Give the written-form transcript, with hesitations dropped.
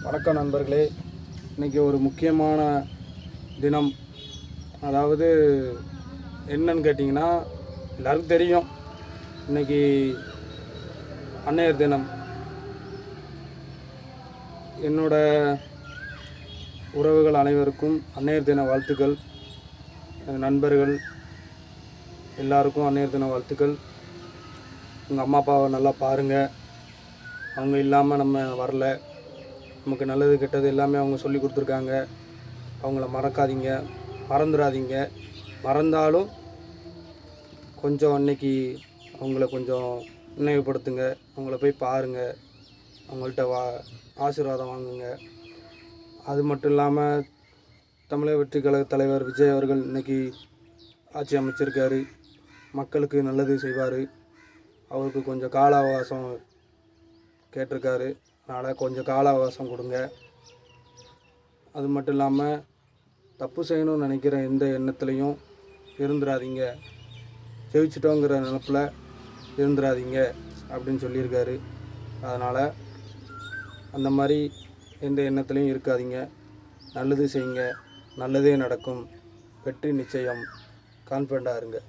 வணக்கம் நண்பர்களே. இன்றைக்கி ஒரு முக்கியமான தினம். அதாவது என்னன்னு கேட்டிங்கன்னா, எல்லாருக்கும் தெரியும், இன்றைக்கி அன்னையர் தினம். என்னோட உறவுகள் அனைவருக்கும் அன்னையர் தின வாழ்த்துக்கள். நண்பர்கள் எல்லாருக்கும் அன்னையர் தின வாழ்த்துக்கள். உங்கள் அம்மா அப்பாவை நல்லா பாருங்கள். அவங்க இல்லாமல் நம்ம வரல. நமக்கு நல்லது கெட்டது எல்லாமே அவங்க சொல்லி கொடுத்துருக்காங்க. அவங்கள மறக்காதீங்க, மறந்துடாதீங்க. மறந்தாலும் கொஞ்சம் அன்னைக்கு அவங்கள கொஞ்சம் நினைவுபடுத்துங்க. அவங்கள போய் பாருங்கள், அவங்கள்ட்ட ஆசீர்வாதம் வாங்குங்க. அது மட்டும் இல்லாமல் தமிழக வெற்றி கழக தலைவர் விஜய் அவர்கள் இன்றைக்கி ஆட்சி அமைச்சிருக்காரு. மக்களுக்கு நல்லது செய்வார். அவருக்கு கொஞ்சம் கால அவகாசம் கேட்டிருக்காரு. அதனால் கொஞ்சம் கால அவகாசம் கொடுங்க. அது மட்டும் இல்லாமல் தப்பு செய்யணும்னு நினைக்கிற எந்த எண்ணத்துலையும் இருந்துடாதீங்க. ஜெயிச்சிட்டோங்கிற நினப்பில் இருந்துடாதீங்க அப்படின்னு சொல்லியிருக்காரு. அதனால் அந்த மாதிரி எந்த எண்ணத்துலையும் இருக்காதீங்க. நல்லது செய்யுங்க, நல்லதே நடக்கும். வெற்றி நிச்சயம். கான்ஃபிடண்ட்டாக இருங்க.